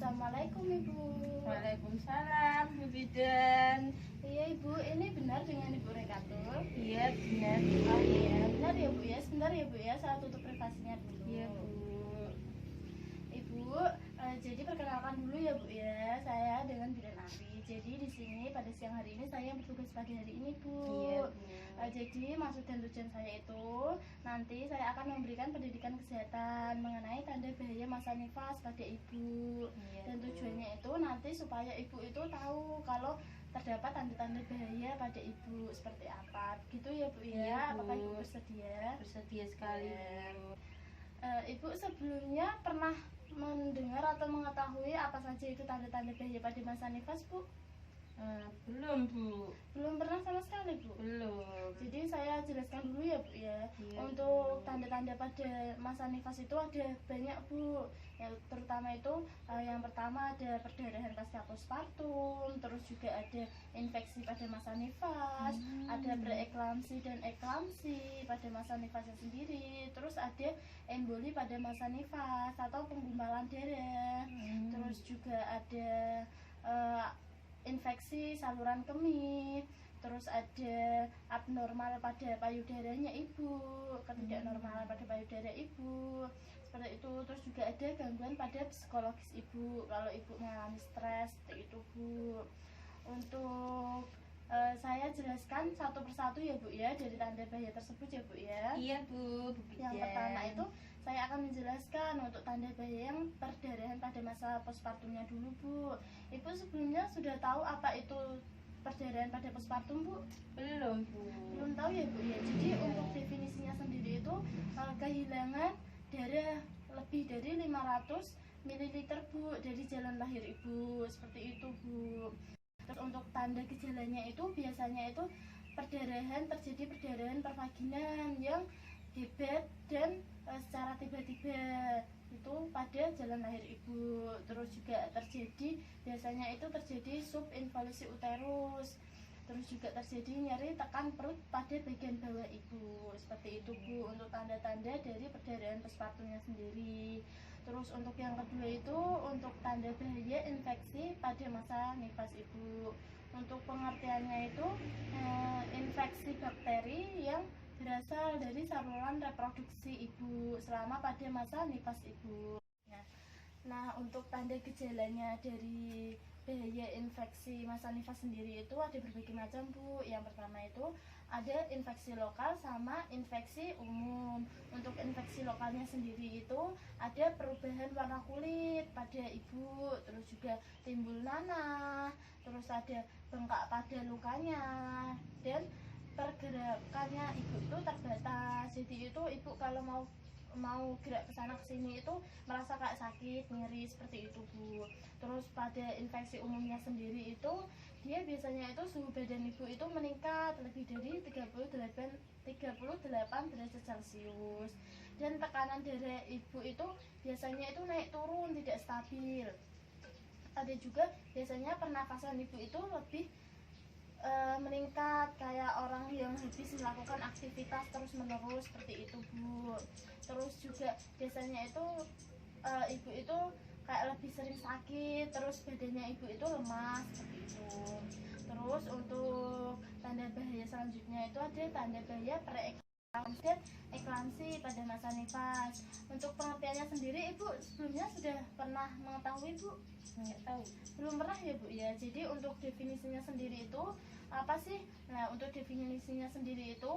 Assalamualaikum Ibu. Waalaikumsalam, Bu Bidan. Iya Ibu, ini benar dengan Ibu Rekatul? Iya, benar. Oh iya, benar ya Bu ya. Sebentar ya Bu ya, saya tutup privasinya dulu. Iya, Bu. Ibu, jadi perkenalkan dulu ya Bu ya. Saya dengan Bidan Afi. Jadi di sini pada siang hari ini saya yang bertugas pagi hari ini Bu. Iya, Bu. Jadi maksud dan tujuan saya itu nanti saya akan memberikan pendidikan kesehatan mengenai tanda bahaya masa nifas pada ibu. Iya, Dan Bu. tujuannya itu nanti supaya ibu itu tahu kalau terdapat tanda-tanda bahaya pada ibu seperti apa. Gitu ya Bu ya. Iya, Bu. Apakah Ibu bersedia? Bersedia sekali, Bu. Ibu sebelumnya pernah mendengar atau mengetahui apa saja itu tanda-tanda bahaya pada masa nifas Bu? Belum, Bu. Belum pernah sama sekali Bu? Belum. Jadi saya jelaskan dulu ya Bu ya. Iya, Untuk Bu. tanda-tanda pada masa nifas itu ada banyak Bu. Yang terutama itu yang pertama ada perdarahan pasca postpartum, terus juga ada infeksi pada masa nifas, ada preeklamsi dan eklamsi pada masa nifasnya sendiri, terus ada emboli pada masa nifas atau penggumpalan darah. Terus juga ada infeksi saluran kemih, terus ada abnormal pada payudaranya ibu, ketidaknormalan pada payudara ibu, seperti itu. Terus juga ada gangguan pada psikologis ibu kalau ibu mengalami stres, seperti itu Bu. Untuk saya jelaskan satu persatu ya Bu ya, dari tanda bahaya tersebut ya Bu ya. Iya, Bu. Bu Yang Bidan. pertama itu saya akan menjelaskan untuk tanda bahaya yang perdarahan pada masa postpartumnya dulu Bu. Ibu sebelumnya sudah tahu apa itu perdarahan pada postpartum Bu? Belum, Bu. Belum tahu ya Bu ya. Jadi untuk definisinya sendiri itu kehilangan darah lebih dari 500 ml Bu dari jalan lahir ibu, seperti itu Bu. Terus untuk tanda gejalanya itu biasanya itu terjadi perdarahan pervaginan yang hebat dan secara tiba-tiba itu pada jalan lahir ibu. Terus juga biasanya itu terjadi subinvolusi uterus. Terus juga terjadi nyeri tekan perut pada bagian bawah ibu, seperti itu Bu untuk tanda-tanda dari perdarahan postpartumnya sendiri. Terus untuk yang kedua itu untuk tanda bahaya infeksi pada masa nifas ibu. Untuk pengertiannya itu infeksi bakteri yang berasal dari saluran reproduksi ibu selama pada masa nifas ibu. Nah, untuk tanda gejalanya dari bahaya infeksi masa nifas sendiri itu ada berbagai macam Bu. Yang pertama itu ada infeksi lokal sama infeksi umum. Untuk infeksi lokalnya sendiri itu ada perubahan warna kulit pada ibu, terus juga timbul nanah, terus ada bengkak pada lukanya, dan pergerakannya ibu itu terbatas. Jadi itu ibu kalau mau gerak ke sana ke sini itu merasa kayak sakit, nyeri, seperti itu Bu. Terus pada infeksi umumnya sendiri itu dia biasanya itu suhu badan ibu itu meningkat lebih dari 38 derajat Celcius. Dan tekanan darah ibu itu biasanya itu naik turun, tidak stabil. Ada juga biasanya pernafasan ibu itu lebih meningkat kayak orang yang habis melakukan aktivitas terus menerus, seperti itu Bu. Terus juga biasanya itu ibu itu kayak lebih sering sakit, terus badannya ibu itu lemas, seperti itu. Terus untuk tanda bahaya selanjutnya itu ada tanda bahaya preeklamsi dan eklamsi pada masa nifas. Untuk pengertiannya sendiri ibu sebelumnya sudah pernah mengetahui Bu? Nggak tahu. Belum pernah ya Bu ya. Jadi untuk definisinya sendiri itu apa sih? Nah, untuk definisinya sendiri itu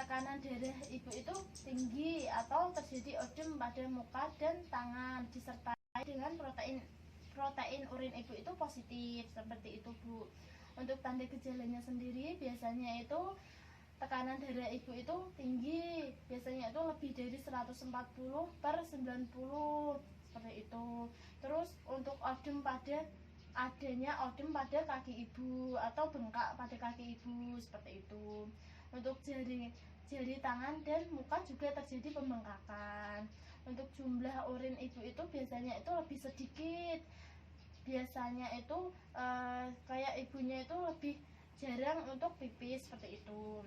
tekanan darah ibu itu tinggi atau terjadi odem pada muka dan tangan disertai dengan protein urin ibu itu positif, seperti itu Bu. Untuk tanda gejalanya sendiri biasanya itu tekanan darah ibu itu tinggi, biasanya itu lebih dari 140/90, seperti itu. Terus untuk adanya odem pada kaki ibu atau bengkak pada kaki ibu, seperti itu. Untuk jari tangan dan muka juga terjadi pembengkakan. Untuk jumlah urin ibu itu biasanya itu lebih sedikit, biasanya itu kayak ibunya itu lebih jarang untuk pipis, seperti itu.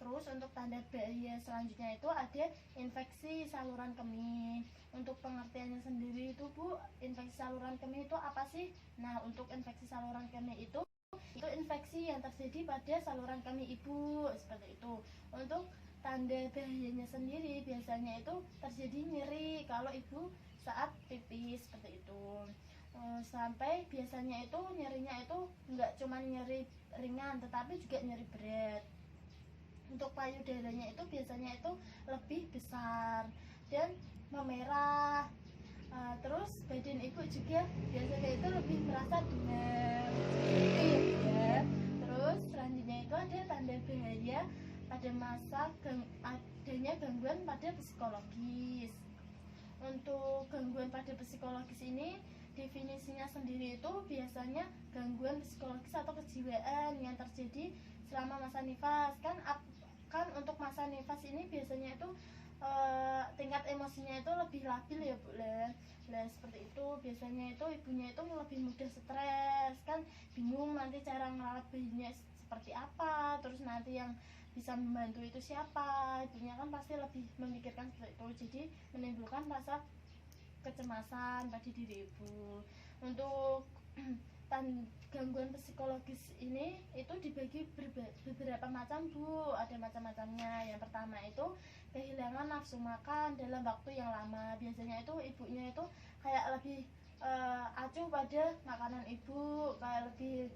Terus untuk tanda bahaya selanjutnya itu ada infeksi saluran kemih. Untuk pengertiannya sendiri itu Bu, infeksi saluran kemih itu apa sih? Nah, untuk infeksi saluran kemih itu infeksi yang terjadi pada saluran kemih ibu, seperti itu. Untuk tanda bahayanya sendiri biasanya itu terjadi nyeri kalau ibu saat pipis, seperti itu. Sampai biasanya itu nyerinya itu nggak cuma nyeri ringan tetapi juga nyeri berat. Untuk payudaranya itu biasanya itu lebih besar dan memerah. Terus badan ibu juga biasanya itu lebih merasa demam, ya. Terus selanjutnya itu ada tanda bahaya pada masa adanya gangguan pada psikologis. Untuk gangguan pada psikologis ini definisinya sendiri itu biasanya gangguan psikologis atau kejiwaan yang terjadi selama masa nifas. Kan untuk masa nifas ini biasanya itu tingkat emosinya itu lebih labil ya Bu. Lah seperti itu biasanya itu ibunya itu lebih mudah stres, kan bingung nanti cara ngerawat bayinya seperti apa, terus nanti yang bisa membantu itu siapa. Ibunya kan pasti lebih memikirkan seperti itu, jadi menimbulkan rasa kecemasan pada diri ibu. Untuk gangguan psikologis ini itu dibagi beberapa macam Bu, ada macam-macamnya. Yang pertama itu kehilangan nafsu makan dalam waktu yang lama. Biasanya itu ibunya itu kayak lebih acuh pada makanan ibu, kayak lebih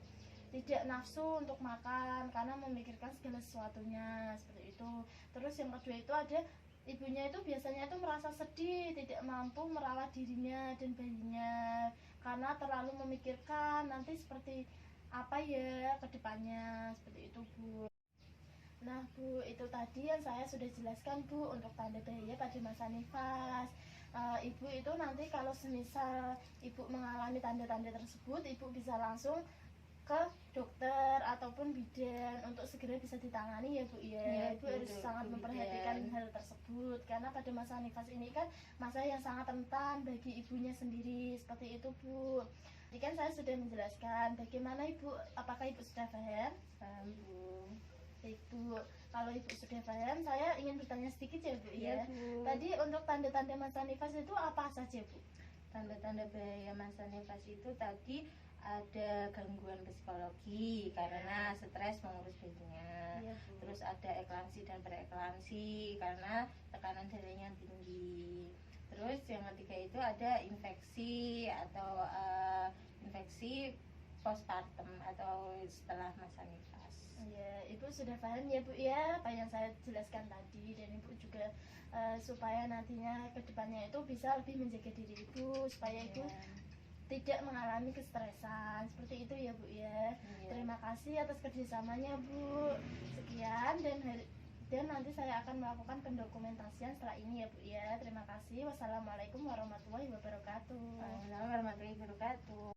tidak nafsu untuk makan karena memikirkan segala sesuatunya, seperti itu. Terus yang kedua itu ada ibunya itu biasanya itu merasa sedih, tidak mampu merawat dirinya dan bayinya karena terlalu memikirkan nanti seperti apa ya ke depannya, seperti itu Bu. Nah Bu, itu tadi yang saya sudah jelaskan Bu untuk tanda bahaya pada masa nifas. Ibu itu nanti kalau semisal ibu mengalami tanda-tanda tersebut, ibu bisa langsung ke dokter ataupun bidan untuk segera bisa ditangani ya Bu ya. Ibu harus sangat memperhatikan hal tersebut karena pada masa nifas ini kan masa yang sangat rentan bagi ibunya sendiri, seperti itu Bu. Jadi kan saya sudah menjelaskan bagaimana Ibu, apakah Ibu sudah paham? Paham Bu. Baik Bu, kalau Ibu sudah paham, saya ingin bertanya sedikit ya Bu Iya, ya. Bu. Tadi untuk tanda-tanda masa nifas itu apa saja Bu? Tanda-tanda bahaya masa nifas itu tadi ada gangguan psikologi karena stres mengurus bayinya. Iya, Bu. Terus ada eklamsi dan preeklamsi karena tekanan darahnya tinggi. Terus yang ketiga itu ada infeksi atau infeksi postpartum atau setelah masa nifas. Ya, Ibu sudah paham ya Bu ya apa yang saya jelaskan tadi, dan Ibu juga supaya nantinya kedepannya itu bisa lebih menjaga diri Ibu supaya Ibu tidak mengalami kestresan, seperti itu ya Bu ya. Terima kasih atas kerjasamanya Bu. Sekian dan nanti saya akan melakukan pendokumentasian setelah ini ya Bu ya. Terima kasih. Wassalamualaikum warahmatullahi wabarakatuh. Waalaikumsalam warahmatullahi wabarakatuh.